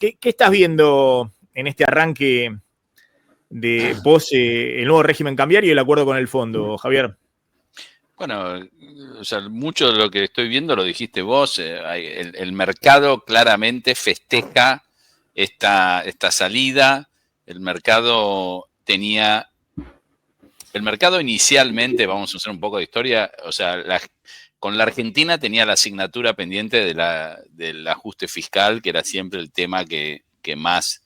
¿Qué estás viendo en este arranque de post el nuevo régimen cambiario y el acuerdo con el fondo, Javier? Bueno, o sea, mucho de lo que estoy viendo lo dijiste vos. El mercado claramente festeja esta salida. El mercado inicialmente, vamos a hacer un poco de historia, o sea, con la Argentina tenía la asignatura pendiente del ajuste fiscal, que era siempre el tema que más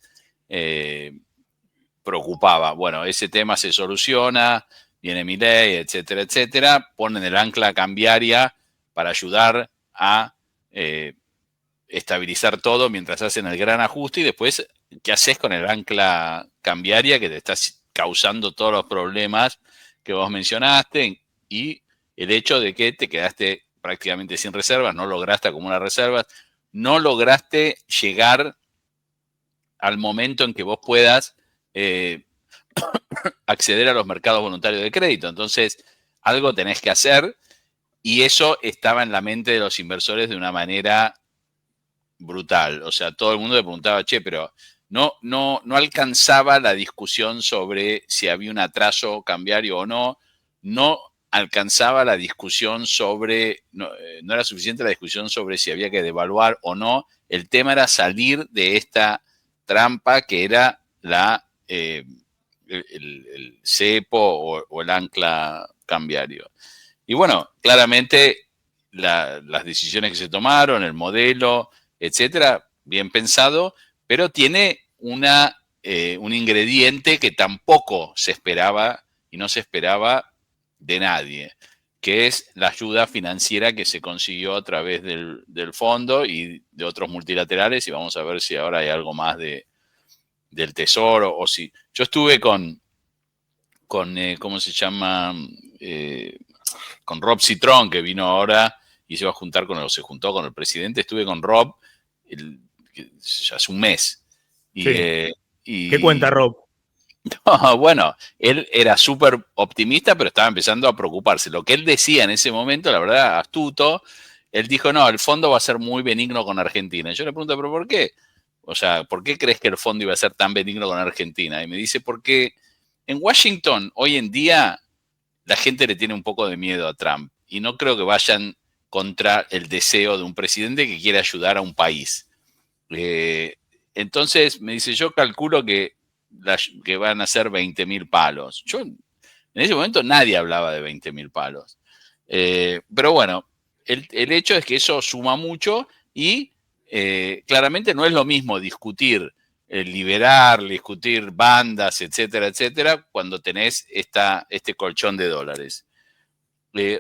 preocupaba. Bueno, ese tema se soluciona, viene Milei, etcétera, etcétera, ponen el ancla cambiaria para ayudar a estabilizar todo mientras hacen el gran ajuste y después, ¿qué haces con el ancla cambiaria que te está causando todos los problemas que vos mencionaste y el hecho de que te quedaste prácticamente sin reservas, no lograste acumular reservas, no lograste llegar al momento en que vos puedas acceder a los mercados voluntarios de crédito? Entonces, algo tenés que hacer y eso estaba en la mente de los inversores de una manera brutal. O sea, todo el mundo le preguntaba, che, pero no alcanzaba la discusión sobre si había un atraso cambiario o no, no alcanzaba la discusión sobre, no era suficiente la discusión sobre si había que devaluar o no. El tema era salir de esta trampa que era el cepo o el ancla cambiario. Y bueno, claramente las decisiones que se tomaron, el modelo, etcétera, bien pensado, pero tiene un ingrediente que tampoco se esperaba y no se esperaba de nadie, que es la ayuda financiera que se consiguió a través del fondo y de otros multilaterales, y vamos a ver si ahora hay algo más del Tesoro o si... Yo estuve con ¿cómo se llama? Con Rob Citron, que vino ahora y se juntó con el presidente. Estuve con Rob hace un mes. ¿Qué cuenta Rob? No, bueno, él era súper optimista, pero estaba empezando a preocuparse. Lo que él decía en ese momento, la verdad, astuto, él dijo, no, el fondo va a ser muy benigno con Argentina. Y yo le pregunto, ¿pero por qué? O sea, ¿por qué crees que el fondo iba a ser tan benigno con Argentina? Y me dice, porque en Washington hoy en día la gente le tiene un poco de miedo a Trump y no creo que vayan contra el deseo de un presidente que quiere ayudar a un país. Entonces me dice, yo calculo que van a ser 20.000 palos. Yo en ese momento nadie hablaba de 20.000 palos. Pero bueno, el hecho es que eso suma mucho y claramente no es lo mismo discutir discutir bandas, etcétera, etcétera, cuando tenés este colchón de dólares.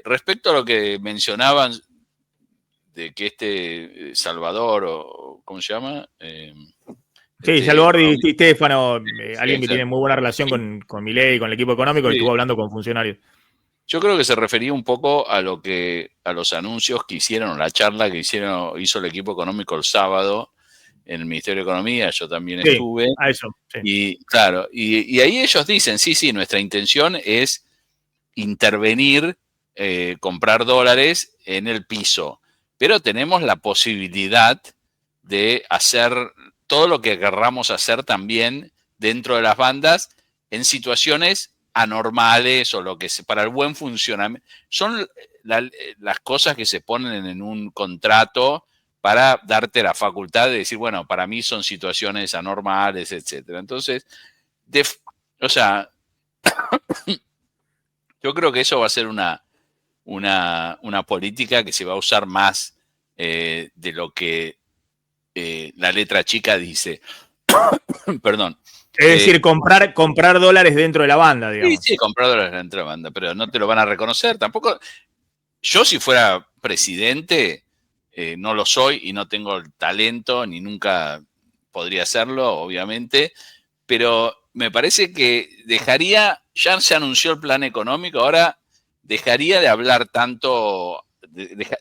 Respecto a lo que mencionaban de que Salvador, o ¿cómo se llama? Sí, Salvador Di Stéfano, alguien que exacto. tiene muy buena relación con Milei, con el equipo económico, y estuvo hablando con funcionarios. Yo creo que se refería un poco a los anuncios que hicieron, la charla que hizo el equipo económico el sábado en el Ministerio de Economía. Yo también estuve. A eso, sí. Y claro, y ahí ellos dicen, sí, nuestra intención es intervenir, comprar dólares en el piso, pero tenemos la posibilidad de hacer todo lo que querramos hacer también dentro de las bandas en situaciones anormales o lo que para el buen funcionamiento. Son las cosas que se ponen en un contrato para darte la facultad de decir, bueno, para mí son situaciones anormales, etcétera. Entonces, o sea, yo creo que eso va a ser una política que se va a usar más de lo que la letra chica dice. Perdón. Es decir, comprar dólares dentro de la banda, digamos. Sí, comprar dólares dentro de la banda, pero no te lo van a reconocer tampoco. Yo, si fuera presidente, no lo soy y no tengo el talento, ni nunca podría hacerlo, obviamente, pero me parece que ya se anunció el plan económico, ahora dejaría de hablar tanto,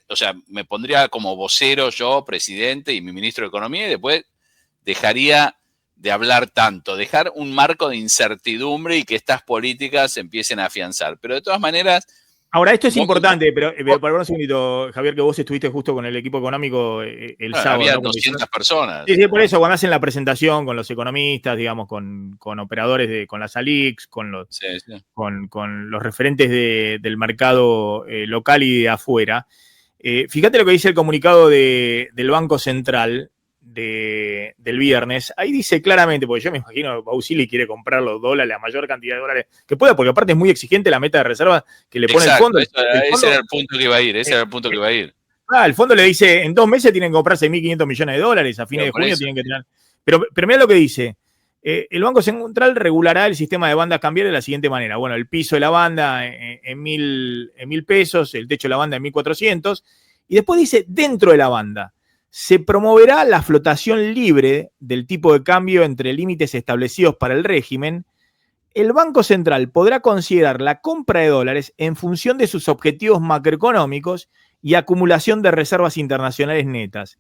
o sea, me pondría como vocero yo, presidente, y mi ministro de Economía, y después dejaría de hablar tanto, dejar un marco de incertidumbre y que estas políticas se empiecen a afianzar. Pero de todas maneras, Ahora, esto es importante, pero para un segundito, Javier, que vos estuviste justo con el equipo económico el sábado. Había ¿no? 200 personas. Sí, por eso, cuando hacen la presentación con los economistas, digamos, con operadores con las ALICs, con los referentes del mercado local y de afuera. Fíjate lo que dice el comunicado del Banco Central del viernes. Ahí dice claramente, porque yo me imagino que Bausili quiere comprar los dólares, la mayor cantidad de dólares que pueda, porque aparte es muy exigente la meta de reserva que le pone el fondo. Ese era el punto que iba a ir, el fondo le dice, en 2 meses tienen que comprar 6.500 millones de dólares, a fines de junio tienen que tener... Pero mira lo que dice. El Banco Central regulará el sistema de bandas cambiarias de la siguiente manera. Bueno, el piso de la banda en 1.000 pesos, el techo de la banda en 1.400, y después dice, dentro de la banda, se promoverá la flotación libre del tipo de cambio entre límites establecidos para el régimen. El Banco Central podrá considerar la compra de dólares en función de sus objetivos macroeconómicos y acumulación de reservas internacionales netas,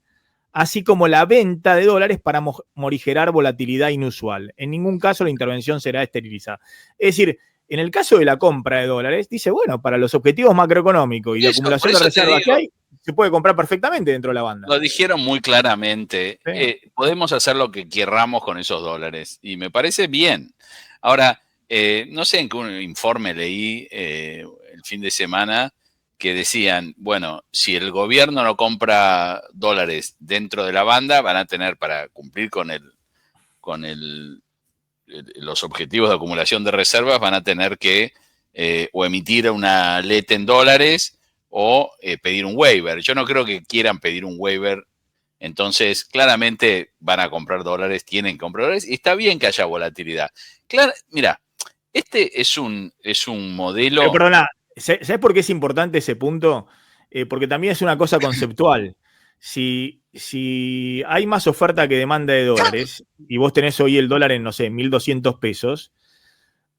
así como la venta de dólares para morigerar volatilidad inusual. En ningún caso la intervención será esterilizada. Es decir, en el caso de la compra de dólares, dice, bueno, para los objetivos macroeconómicos y de acumulación de reservas que hay, se puede comprar perfectamente dentro de la banda. Lo dijeron muy claramente. Sí. Podemos hacer lo que querramos con esos dólares y me parece bien. Ahora, no sé en qué un informe leí el fin de semana que decían, bueno, si el gobierno no compra dólares dentro de la banda, van a tener para cumplir con los objetivos de acumulación de reservas, van a tener que o emitir una letra en dólares o pedir un waiver. Yo no creo que quieran pedir un waiver, entonces claramente van a comprar dólares, tienen que comprar dólares, y está bien que haya volatilidad. Claro, mira, este es un modelo... Pero perdona, ¿sabes por qué es importante ese punto? Porque también es una cosa conceptual. Si hay más oferta que demanda de dólares y vos tenés hoy el dólar en, no sé, 1.200 pesos,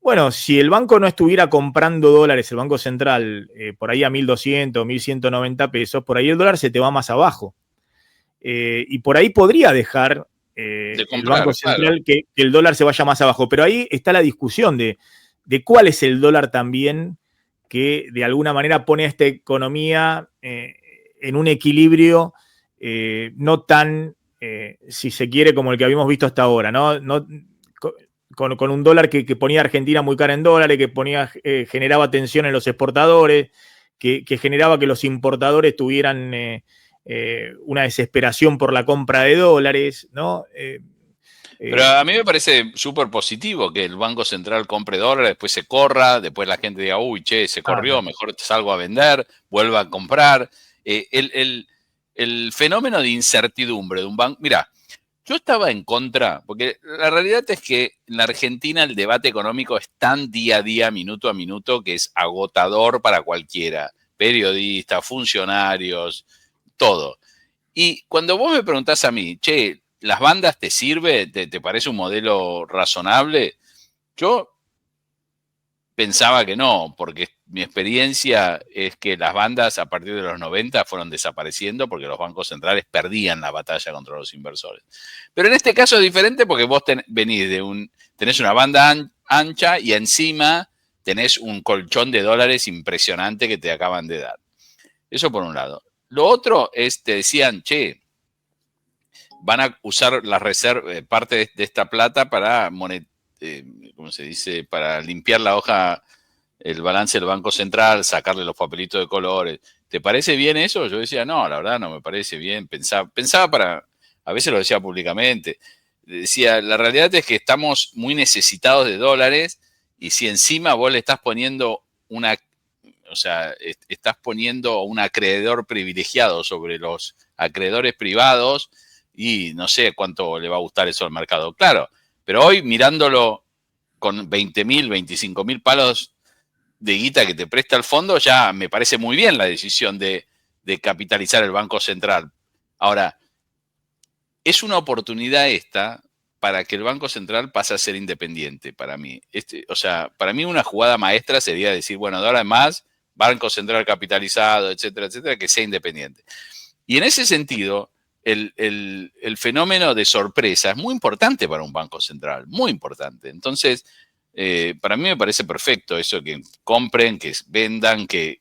bueno, si el banco no estuviera comprando dólares, el Banco Central, por ahí a 1.200, 1.190 pesos, por ahí el dólar se te va más abajo. Y por ahí podría dejar el Banco Central que el dólar se vaya más abajo. Pero ahí está la discusión de cuál es el dólar también que de alguna manera pone a esta economía en un equilibrio no tan, si se quiere, como el que habíamos visto hasta ahora, ¿no? Con un dólar que ponía a Argentina muy cara en dólares, que generaba tensión en los exportadores, que generaba que los importadores tuvieran una desesperación por la compra de dólares, ¿no? Pero a mí me parece súper positivo que el Banco Central compre dólares, después se corra, después la gente diga, uy, che, se corrió, mejor salgo a vender, vuelva a comprar. El fenómeno de incertidumbre de un banco... Mirá, yo estaba en contra, porque la realidad es que en la Argentina el debate económico es tan día a día, minuto a minuto, que es agotador para cualquiera. Periodistas, funcionarios, todo. Y cuando vos me preguntás a mí, che, ¿las bandas te sirve? ¿Te parece un modelo razonable? Yo pensaba que no, porque mi experiencia es que las bandas a partir de los 90 fueron desapareciendo porque los bancos centrales perdían la batalla contra los inversores. Pero en este caso es diferente porque vos tenés una banda ancha y encima tenés un colchón de dólares impresionante que te acaban de dar. Eso por un lado. Lo otro es, te decían, che, van a usar la reserva, parte de esta plata para ¿cómo se dice? Para limpiar la hoja, el balance del Banco Central, sacarle los papelitos de colores. ¿Te parece bien eso? Yo decía, no, la verdad no me parece bien. Pensaba a veces lo decía públicamente. Decía, la realidad es que estamos muy necesitados de dólares y si encima vos le estás poniendo estás poniendo un acreedor privilegiado sobre los acreedores privados y no sé cuánto le va a gustar eso al mercado. Claro, pero hoy mirándolo con 20.000, 25.000 palos de guita que te presta el fondo, ya me parece muy bien la decisión de capitalizar el Banco Central. Ahora, es una oportunidad esta para que el Banco Central pase a ser independiente para mí. Para mí una jugada maestra sería decir, bueno, de ahora en más, Banco Central capitalizado, etcétera, etcétera, que sea independiente. Y en ese sentido, el fenómeno de sorpresa es muy importante para un banco central, muy importante. Entonces, Para mí me parece perfecto eso, que compren, que vendan, que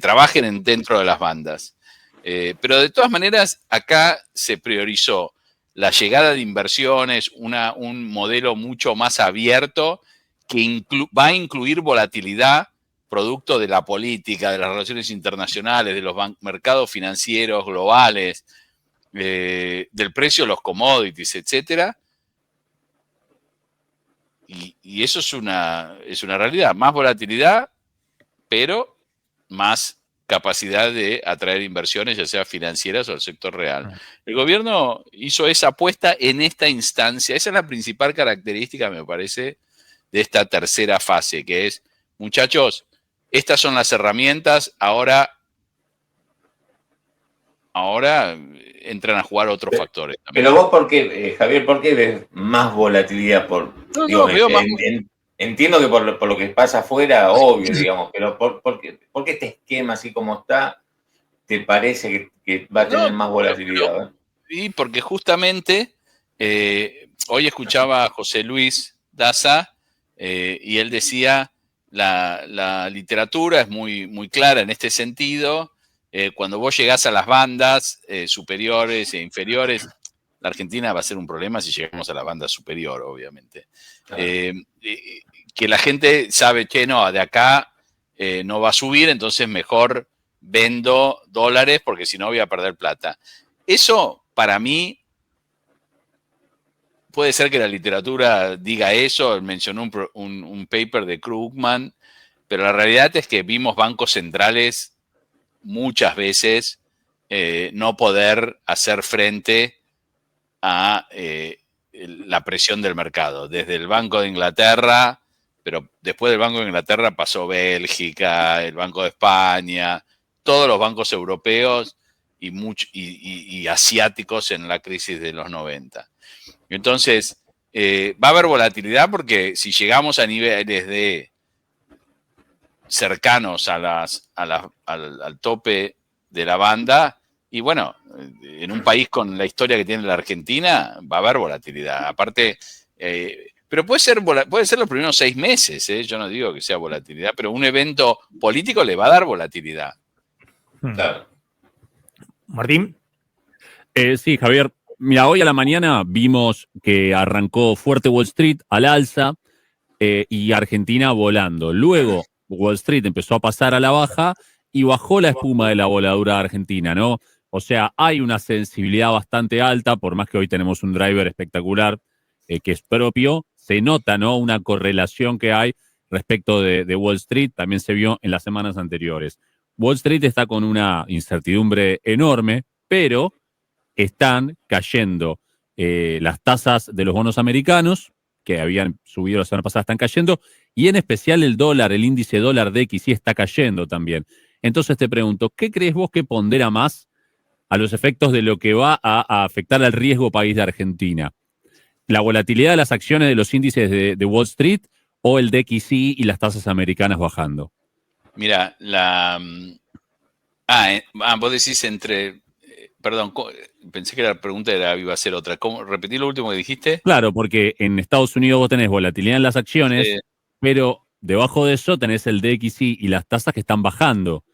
trabajen dentro de las bandas. Pero de todas maneras, acá se priorizó la llegada de inversiones, un modelo mucho más abierto que va a incluir volatilidad producto de la política, de las relaciones internacionales, de los mercados financieros globales, del precio de los commodities, etcétera. Y eso es una realidad. Más volatilidad, pero más capacidad de atraer inversiones, ya sea financieras o del sector real. El gobierno hizo esa apuesta en esta instancia. Esa es la principal característica, me parece, de esta tercera fase, que es, muchachos, estas son las herramientas, ahora entran a jugar otros factores también. Pero vos, ¿por qué, Javier, por qué ves más volatilidad? Entiendo que por lo que pasa afuera, obvio, digamos, pero ¿por qué este esquema así como está te parece que va a tener más volatilidad? Y porque justamente hoy escuchaba a José Luis Daza y él decía, la literatura es muy, muy clara en este sentido. Cuando vos llegás a las bandas superiores e inferiores, la Argentina va a ser un problema si llegamos a la banda superior, obviamente. Que la gente sabe que no, de acá no va a subir, entonces mejor vendo dólares porque si no voy a perder plata. Eso, para mí, puede ser que la literatura diga eso, mencionó un paper de Krugman, pero la realidad es que vimos bancos centrales muchas veces no poder hacer frente a la presión del mercado. Desde el Banco de Inglaterra, pero después del Banco de Inglaterra pasó Bélgica, el Banco de España, todos los bancos europeos y asiáticos en la crisis de los 90. Entonces, va a haber volatilidad porque si llegamos a niveles de cercanos al tope de la banda, y bueno, en un país con la historia que tiene la Argentina, va a haber volatilidad. Aparte, pero puede ser los primeros 6 meses, yo no digo que sea volatilidad, pero un evento político le va a dar volatilidad. Claro. Martín. Sí, Javier. Mira, hoy a la mañana vimos que arrancó fuerte Wall Street al alza y Argentina volando. Luego Wall Street empezó a pasar a la baja y bajó la espuma de la voladura argentina, ¿no? O sea, hay una sensibilidad bastante alta, por más que hoy tenemos un driver espectacular que es propio, se nota, ¿no? Una correlación que hay respecto de Wall Street, también se vio en las semanas anteriores. Wall Street está con una incertidumbre enorme, pero están cayendo las tasas de los bonos americanos, que habían subido la semana pasada, están cayendo, y en especial el dólar, el índice dólar DXY está cayendo también. Entonces te pregunto, ¿qué crees vos que pondera más a los efectos de lo que va a afectar al riesgo país de Argentina? ¿La volatilidad de las acciones de los índices de Wall Street o el DXY y las tasas americanas bajando? Mira, vos decís perdón, pensé que la pregunta iba a ser otra. ¿Repetí lo último que dijiste? Claro, porque en Estados Unidos vos tenés volatilidad en las acciones, pero debajo de eso tenés el DXY y las tasas que están bajando.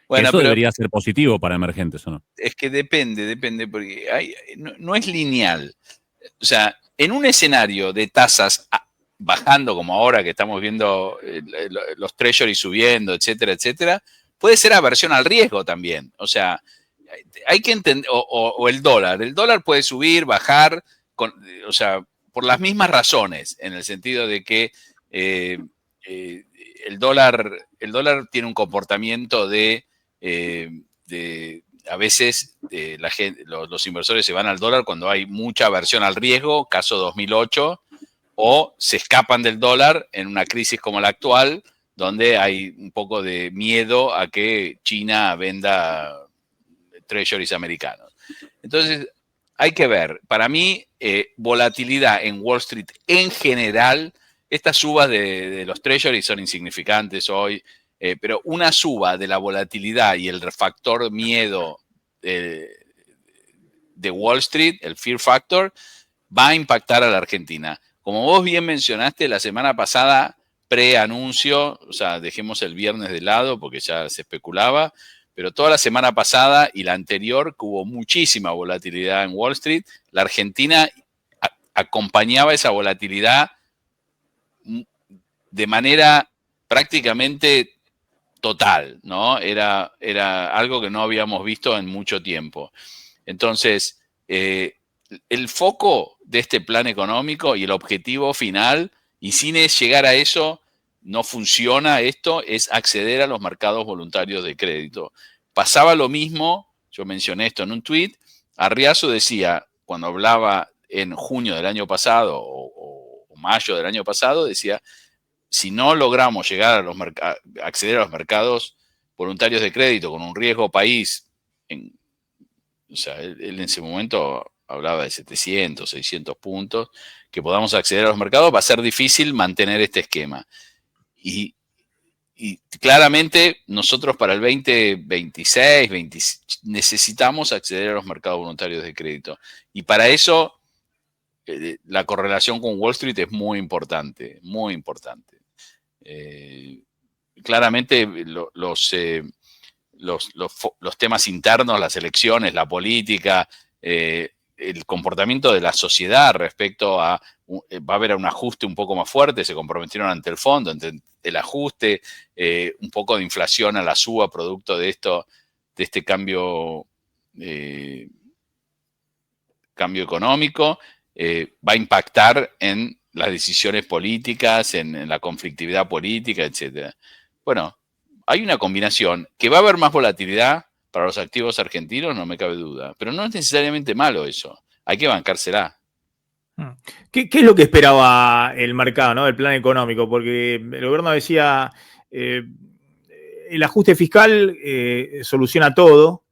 Bueno, eso debería ser positivo para emergentes, ¿o no? Es que depende, porque no es lineal. O sea, en un escenario de tasas bajando, como ahora que estamos viendo los treasuries subiendo, etcétera, etcétera, puede ser aversión al riesgo también. O sea, hay que entender, o el dólar. El dólar puede subir, bajar, o sea, por las mismas razones, en el sentido de que el dólar tiene un comportamiento de a veces los inversores se van al dólar cuando hay mucha aversión al riesgo, caso 2008, o se escapan del dólar en una crisis como la actual, donde hay un poco de miedo a que China venda treasuries americanos. Entonces, hay que ver. Para mí, volatilidad en Wall Street en general, estas subas de los treasuries son insignificantes hoy, pero una suba de la volatilidad y el factor miedo de Wall Street, el fear factor, va a impactar a la Argentina. como vos bien mencionaste, la semana pasada, pre-anuncio, o sea, dejemos el viernes de lado porque ya se especulaba, pero toda la semana pasada y la anterior, que hubo muchísima volatilidad en Wall Street, la Argentina acompañaba esa volatilidad de manera prácticamente total, ¿no? Era algo que no habíamos visto en mucho tiempo. Entonces, el foco de este plan económico y el objetivo final, y sin llegar a eso, no funciona esto, es acceder a los mercados voluntarios de crédito. Pasaba lo mismo, yo mencioné esto en un tuit, Arriazu decía, cuando hablaba en junio del año pasado o mayo del año pasado, decía, si no logramos llegar a acceder a los mercados voluntarios de crédito con un riesgo país, o sea, él en ese momento hablaba de 700, 600 puntos, que podamos acceder a los mercados, va a ser difícil mantener este esquema. Y claramente nosotros para el 2026, necesitamos acceder a los mercados voluntarios de crédito. Y para eso la correlación con Wall Street es muy importante, muy importante. Claramente los temas internos, las elecciones, la política, el comportamiento de la sociedad respecto a, va a haber un ajuste un poco más fuerte, se comprometieron ante el fondo, ante el ajuste, un poco de inflación a la suba producto de este cambio económico, va a impactar en las decisiones políticas, en la conflictividad política, etc. Bueno, hay una combinación que va a haber más volatilidad para los activos argentinos, no me cabe duda, pero no es necesariamente malo eso, hay que bancársela. ¿Qué es lo que esperaba el mercado, ¿no? El plan económico? Porque el gobierno decía, el ajuste fiscal soluciona todo,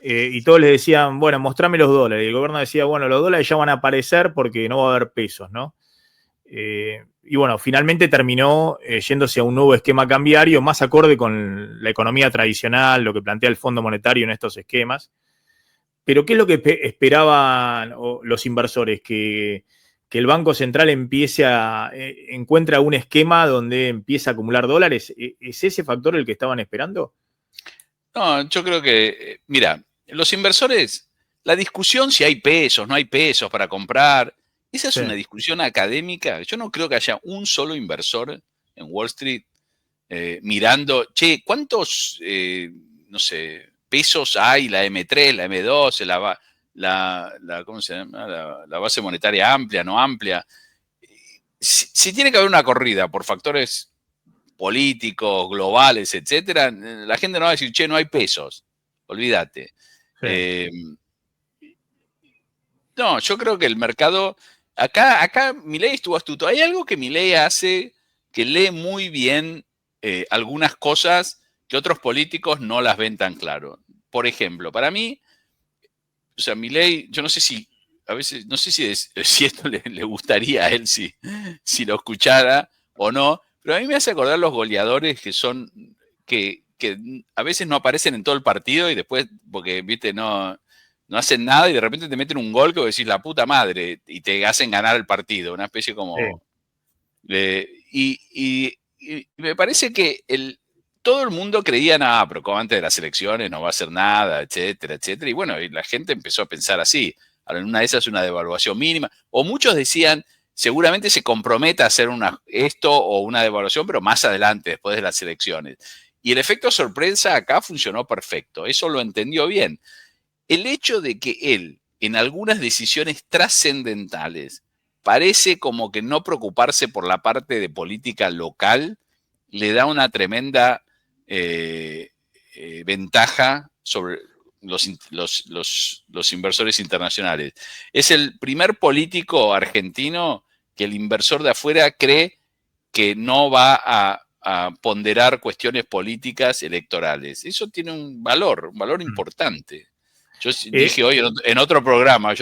y todos les decían, bueno, mostrame los dólares. Y el gobierno decía, bueno, los dólares ya van a aparecer porque no va a haber pesos, ¿no? Y bueno, finalmente terminó yéndose a un nuevo esquema cambiario más acorde con la economía tradicional, lo que plantea el Fondo Monetario en estos esquemas. Pero ¿qué es lo que esperaban los inversores? Que el Banco Central encuentra un esquema donde empieza a acumular dólares. ¿Es ese factor el que estaban esperando? No, yo creo que, mira, los inversores, la discusión si hay pesos, no hay pesos para comprar, esa es una discusión académica. Yo no creo que haya un solo inversor en Wall Street mirando, che, ¿cuántos, no sé, pesos hay? La M3, la M2, ¿cómo se llama? La base monetaria amplia, no amplia. Si tiene que haber una corrida por factores políticos, globales, etcétera, la gente no va a decir, che, no hay pesos. Olvídate. Sí. No, yo creo que el mercado. Acá Milei estuvo astuto. Hay algo que Milei hace que lee muy bien algunas cosas que otros políticos no las ven tan claro. Por ejemplo, para mí, o sea, Milei, yo no sé si, a veces, no sé si esto le gustaría a él si lo escuchara o no, pero a mí me hace acordar los goleadores que a veces no aparecen en todo el partido y después, porque, viste, no hacen nada y de repente te meten un gol que vos decís la puta madre y te hacen ganar el partido, una especie como... Y me parece que todo el mundo creía, nada, pero como antes de las elecciones no va a hacer nada, etcétera, etcétera. Y bueno, y la gente empezó a pensar así. Ahora, en una de esas una devaluación mínima. O muchos decían, seguramente se comprometa a hacer esto o una devaluación, pero más adelante, después de las elecciones. Y el efecto sorpresa acá funcionó perfecto. Eso lo entendió bien. El hecho de que él, en algunas decisiones trascendentales, parece como que no preocuparse por la parte de política local, le da una tremenda ventaja sobre los inversores internacionales. Es el primer político argentino que el inversor de afuera cree que no va a ponderar cuestiones políticas electorales. Eso tiene un valor importante. Yo dije hoy, en otro programa,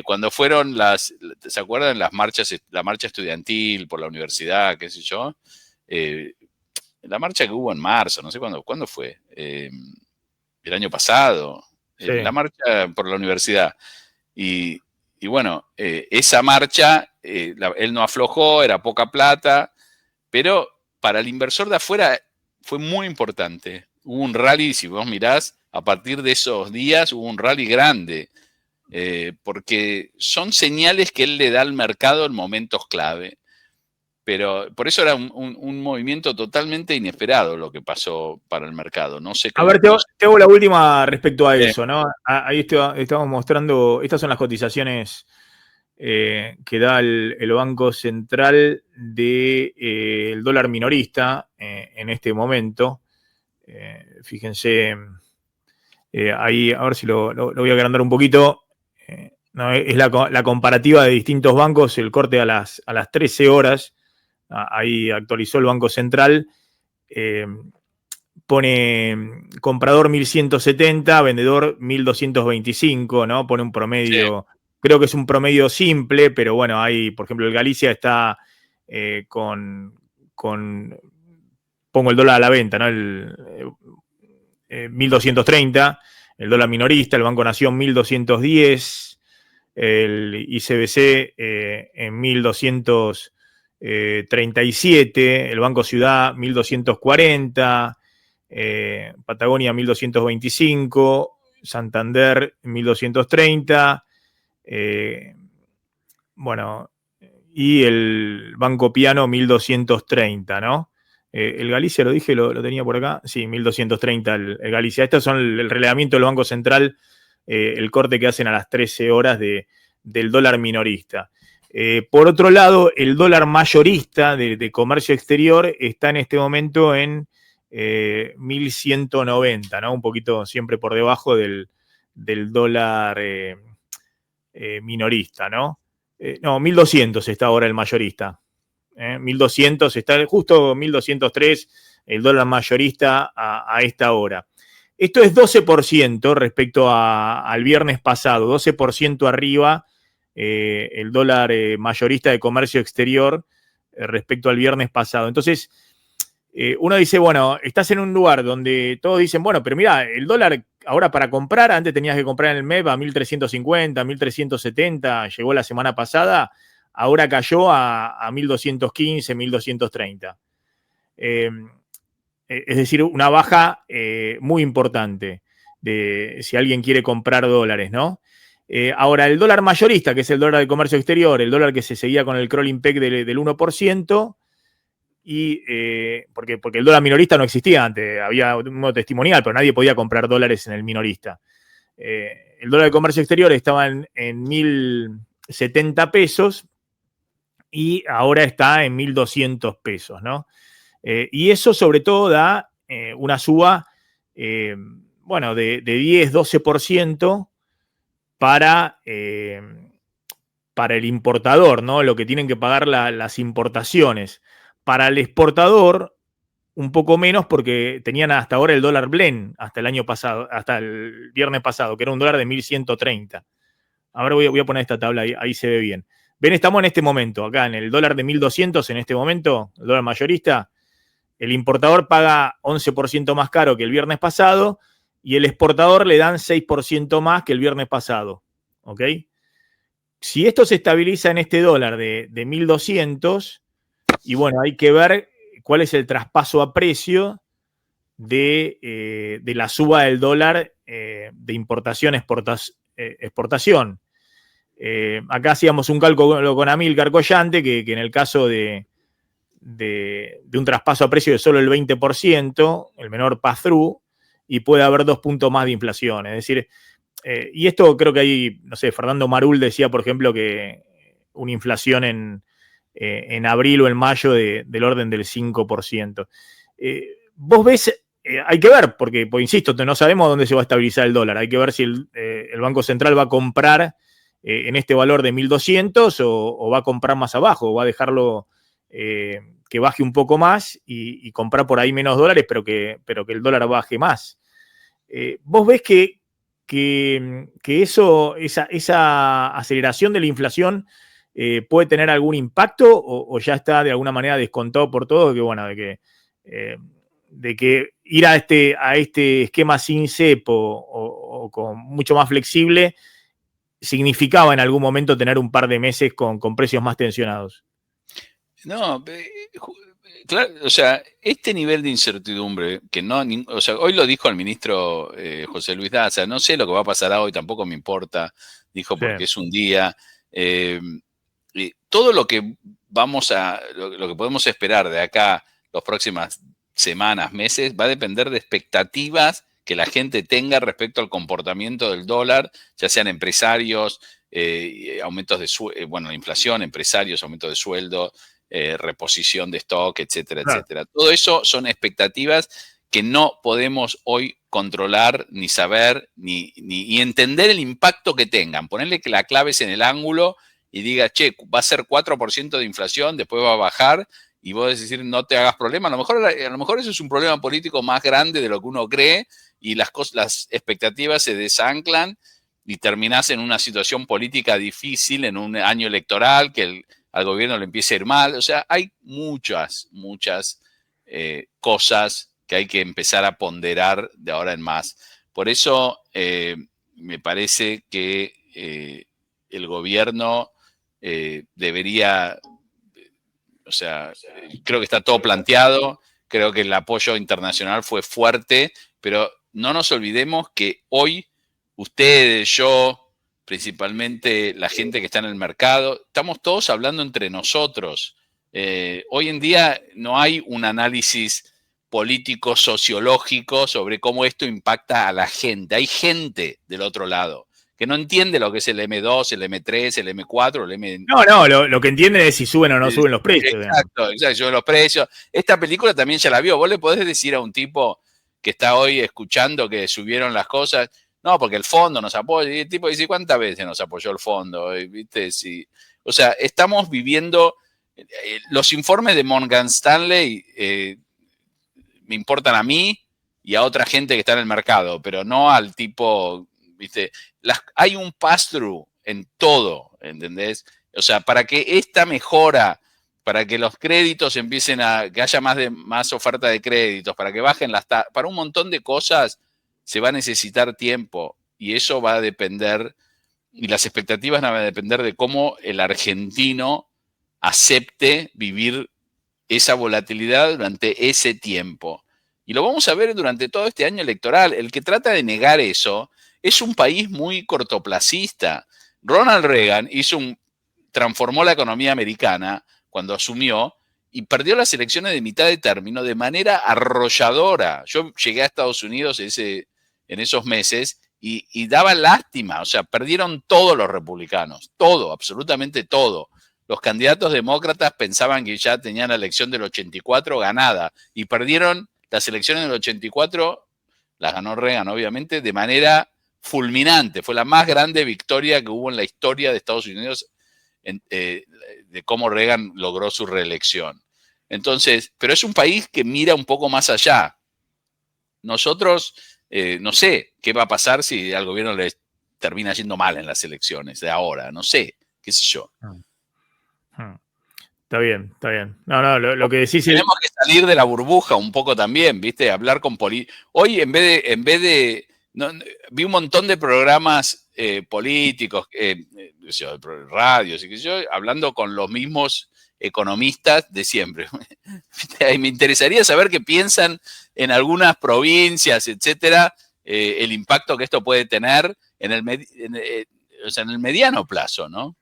cuando fueron ¿se acuerdan la marcha estudiantil por la universidad, qué sé yo? La marcha que hubo en marzo, no sé cuándo fue, el año pasado, la marcha por la universidad. Y bueno, esa marcha él no aflojó, era poca plata, pero para el inversor de afuera fue muy importante. Hubo un rally, si vos mirás, a partir de esos días hubo un rally grande, porque son señales que él le da al mercado en momentos clave. Pero por eso era un movimiento totalmente inesperado lo que pasó para el mercado. No sé A cómo. ver, te hago la última respecto a eso, ¿no? Ahí estamos mostrando, estas son las cotizaciones que da el Banco Central del dólar minorista en este momento. Fíjense, ahí, a ver si lo voy a agrandar un poquito. No, es la comparativa de distintos bancos, el corte a las 13 horas. Ahí actualizó el Banco Central. Pone comprador 1170, vendedor 1225, ¿no? Pone un promedio, sí. Creo que es un promedio simple, pero bueno, hay, por ejemplo, el Galicia está con pongo el dólar a la venta, ¿no? 1230, el dólar minorista, el Banco Nación 1210, el ICBC en 1237, el Banco Ciudad 1240, Patagonia 1225, Santander 1230, bueno, y el Banco Piano 1230, ¿no? El Galicia, lo dije, lo tenía por acá, sí, 1230 el Galicia. Estos son el relevamiento del Banco Central, el corte que hacen a las 13 horas del dólar minorista. Por otro lado, el dólar mayorista de comercio exterior está en este momento en 1190, ¿no? Un poquito siempre por debajo del dólar minorista, ¿no? No, 1200 está ahora el mayorista. 1200 está justo 1203 el dólar mayorista a esta hora. Esto es 12% respecto al viernes pasado, 12% arriba el dólar mayorista de comercio exterior respecto al viernes pasado. Entonces, uno dice, bueno, estás en un lugar donde todos dicen, bueno, pero mira, el dólar ahora para comprar, antes tenías que comprar en el MEP a 1350, 1370, llegó la semana pasada, ahora cayó a 1215, 1230. Es decir, una baja muy importante de si alguien quiere comprar dólares, ¿no? Ahora, el dólar mayorista, que es el dólar de comercio exterior, el dólar que se seguía con el crawling peg del 1%, y porque el dólar minorista no existía antes, había uno testimonial, pero nadie podía comprar dólares en el minorista. El dólar de comercio exterior estaba en 1.070 pesos y ahora está en 1.200 pesos, ¿no? Y eso sobre todo da una suba, bueno, de 10-12% para el importador, ¿no? Lo que tienen que pagar las importaciones. Para el exportador, un poco menos porque tenían hasta ahora el dólar blend, hasta el año pasado, hasta el viernes pasado, que era un dólar de 1130. Ahora voy a poner esta tabla, ahí se ve bien. Ven, estamos en este momento, acá en el dólar de 1200, en este momento, el dólar mayorista, el importador paga 11% más caro que el viernes pasado y el exportador le dan 6% más que el viernes pasado. ¿Ok? Si esto se estabiliza en este dólar de 1200, y bueno, hay que ver cuál es el traspaso a precio de la suba del dólar de importación-exportación. Acá hacíamos un cálculo con Amílcar Collante que en el caso de un traspaso a precio de solo el 20%, el menor pass-through, y puede haber 2 puntos más de inflación. Es decir, y esto creo que ahí, no sé, Fernando Marul decía, por ejemplo, que una inflación en abril o en mayo del orden del 5%. Vos ves, hay que ver, porque insisto, no sabemos dónde se va a estabilizar el dólar. Hay que ver si el Banco Central va a comprar en este valor de 1.200 o va a comprar más abajo, o va a dejarlo que baje un poco más y comprar por ahí menos dólares, pero que el dólar baje más. ¿Vos ves que esa aceleración de la inflación puede tener algún impacto o ya está de alguna manera descontado por todo? Que bueno, de que ir a este esquema sin cepo o con mucho más flexible significaba en algún momento tener un par de meses con precios más tensionados. No, claro, o sea, este nivel de incertidumbre, que no, o sea, hoy lo dijo el ministro José Luis Daza, no sé lo que va a pasar hoy, tampoco me importa, dijo porque es un día. Todo lo que lo que podemos esperar de acá las próximas semanas, meses, va a depender de expectativas que la gente tenga respecto al comportamiento del dólar, ya sean empresarios, aumentos de bueno, inflación, empresarios, aumento de sueldo, reposición de stock, etcétera, Claro. etcétera. Todo eso son expectativas que no podemos hoy controlar, ni saber, ni entender el impacto que tengan. Ponerle que la clave es en el ángulo y diga, che, va a ser 4% de inflación, después va a bajar, y vos decís, no te hagas problema. A lo mejor eso es un problema político más grande de lo que uno cree, y las expectativas se desanclan y terminás en una situación política difícil, en un año electoral, que al gobierno le empiece a ir mal. O sea, hay muchas cosas que hay que empezar a ponderar de ahora en más. Por eso me parece que el gobierno debería, o sea, creo que está todo planteado, creo que el apoyo internacional fue fuerte, pero no nos olvidemos que hoy ustedes, yo, principalmente la gente que está en el mercado, estamos todos hablando entre nosotros. Hoy en día no hay un análisis político, sociológico sobre cómo esto impacta a la gente. Hay gente del otro lado que no entiende lo que es el M2, el M3, el M4, el M... No, lo que entienden es si suben o no suben los precios. Exacto, suben los precios. Esta película también ya la vio. Vos le podés decir a un tipo que está hoy escuchando que subieron las cosas, no, porque el fondo nos apoya. Y el tipo dice, ¿cuántas veces nos apoyó el fondo? ¿Viste? Sí. O sea, estamos viviendo... los informes de Morgan Stanley me importan a mí y a otra gente que está en el mercado, pero no al tipo... ¿Viste? Hay un pass-through en todo, ¿entendés? O sea, para que esta mejora, para que los créditos empiecen que haya más oferta de créditos, para que bajen para un montón de cosas se va a necesitar tiempo, y eso va a depender, y las expectativas van a depender de cómo el argentino acepte vivir esa volatilidad durante ese tiempo. Y lo vamos a ver durante todo este año electoral. El que trata de negar eso es un país muy cortoplacista. Ronald Reagan transformó la economía americana cuando asumió y perdió las elecciones de mitad de término de manera arrolladora. Yo llegué a Estados Unidos en esos meses y daba lástima. O sea, perdieron todos los republicanos, todo, absolutamente todo. Los candidatos demócratas pensaban que ya tenían la elección del 84 ganada y perdieron las elecciones del 84, las ganó Reagan, obviamente, de manera fulminante. Fue la más grande victoria que hubo en la historia de Estados Unidos de cómo Reagan logró su reelección. Entonces, pero es un país que mira un poco más allá. Nosotros, no sé qué va a pasar si al gobierno le termina yendo mal en las elecciones de ahora. No sé, qué sé yo. Está bien, está bien. No, lo que decís tenemos que salir de la burbuja un poco también, ¿viste? Hablar con hoy en vez de vi un montón de programas políticos, radios y qué sé yo, hablando con los mismos economistas de siempre. Me interesaría saber qué piensan en algunas provincias, etcétera, el impacto que esto puede tener en el mediano plazo, ¿no?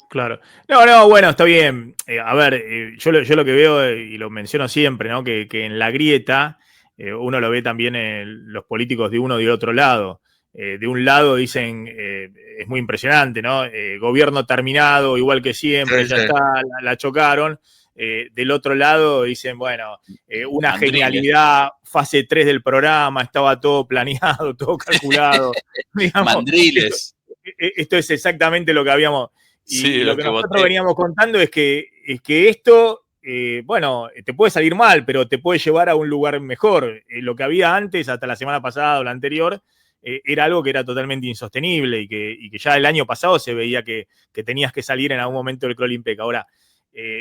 Claro. No, bueno, está bien. A ver, yo lo que veo, y lo menciono siempre, ¿no? Que en la grieta, uno lo ve también en los políticos de uno y del otro lado. De un lado dicen, es muy impresionante, ¿no? Gobierno terminado, igual que siempre, sí, ya está, la chocaron. Del otro lado dicen, bueno, una Mandriles. genialidad, fase 3 del programa, estaba todo planeado, todo calculado. Digamos, Mandriles. Esto es exactamente lo que habíamos... Y sí, lo que nosotros veníamos contando es que esto, bueno, te puede salir mal, pero te puede llevar a un lugar mejor. Lo que había antes, hasta la semana pasada o la anterior, era algo que era totalmente insostenible y que ya el año pasado se veía que tenías que salir en algún momento del crawling peg. Ahora,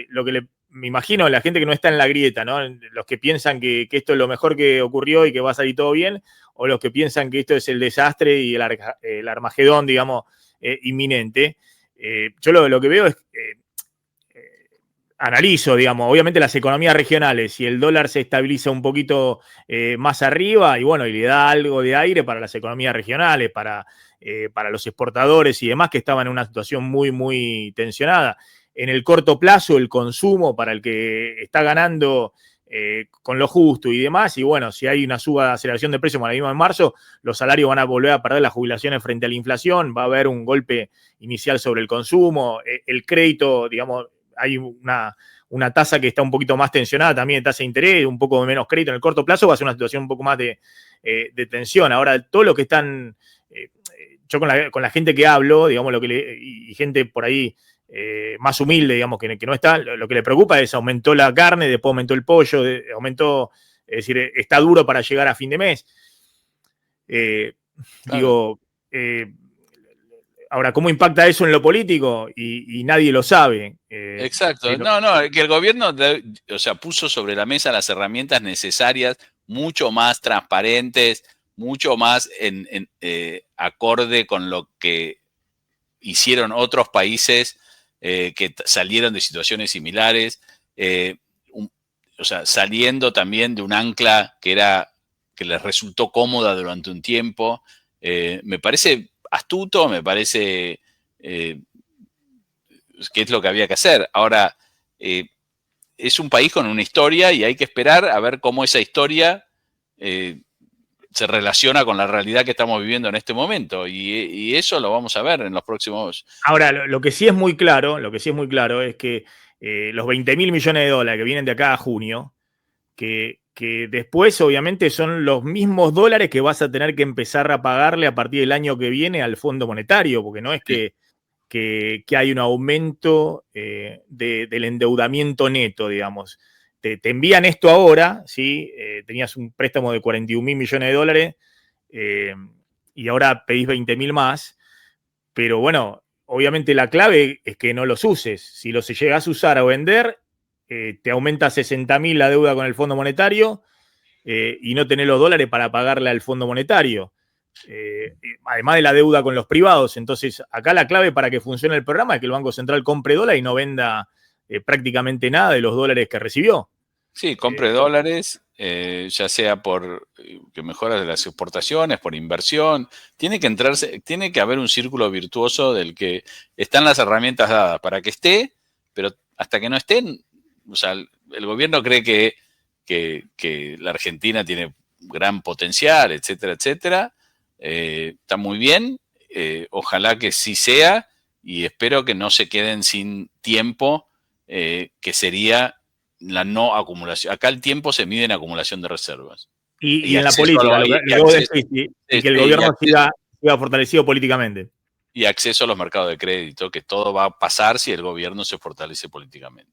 lo que me imagino, la gente que no está en la grieta, ¿no? Los que piensan que esto es lo mejor que ocurrió y que va a salir todo bien, o los que piensan que esto es el desastre y el Armagedón, digamos, inminente. Yo lo que veo es, analizo, digamos, obviamente las economías regionales, si el dólar se estabiliza un poquito más arriba, y bueno, y le da algo de aire para las economías regionales, para los exportadores y demás, que estaban en una situación muy, muy tensionada. En el corto plazo, el consumo para el que está ganando con lo justo y demás, y bueno, si hay una suba de aceleración de precios como la misma en marzo, los salarios van a volver a perder las jubilaciones frente a la inflación, va a haber un golpe inicial sobre el consumo, el crédito, digamos, hay una tasa que está un poquito más tensionada también, tasa de interés, un poco menos crédito en el corto plazo, va a ser una situación un poco más de tensión. Ahora, todo lo que están, yo con la gente que hablo, digamos, y gente por ahí más humilde, digamos, que no está, lo que le preocupa es aumentó la carne, después aumentó el pollo, aumentó, es decir, está duro para llegar a fin de mes. Digo, ahora, ¿cómo impacta eso en lo político? Y nadie lo sabe. Exacto. Que el gobierno, puso sobre la mesa las herramientas necesarias, mucho más transparentes, mucho más acorde con lo que hicieron otros países que salieron de situaciones similares, saliendo también de un ancla que les resultó cómoda durante un tiempo. Me parece astuto, me parece que es lo que había que hacer. Ahora, es un país con una historia y hay que esperar a ver cómo esa historia se relaciona con la realidad que estamos viviendo en este momento. Y eso lo vamos a ver en los próximos... Ahora, lo que sí es muy claro, es que los 20.000 millones de dólares que vienen de acá a junio, que después obviamente son los mismos dólares que vas a tener que empezar a pagarle a partir del año que viene al Fondo Monetario, porque no es que hay un aumento del endeudamiento neto, digamos. Te envían esto ahora, ¿sí? Tenías un préstamo de 41.000 millones de dólares y ahora pedís 20.000 más, pero bueno, obviamente la clave es que no los uses. Si los llegas a usar o vender, te aumenta 60.000 la deuda con el Fondo Monetario y no tenés los dólares para pagarle al Fondo Monetario. Además de la deuda con los privados. Entonces, acá la clave para que funcione el programa es que el Banco Central compre dólar y no venda prácticamente nada de los dólares que recibió. Sí, compre dólares, ya sea por que mejora de las exportaciones, por inversión. Tiene que haber un círculo virtuoso del que están las herramientas dadas para que esté, pero hasta que no estén, el gobierno cree que la Argentina tiene gran potencial, etcétera, etcétera. Está muy bien, ojalá que sí sea, y espero que no se queden sin tiempo, que sería la no acumulación. Acá el tiempo se mide en acumulación de reservas. Y en la política, y que el gobierno siga fortalecido políticamente. Y acceso a los mercados de crédito, que todo va a pasar si el gobierno se fortalece políticamente.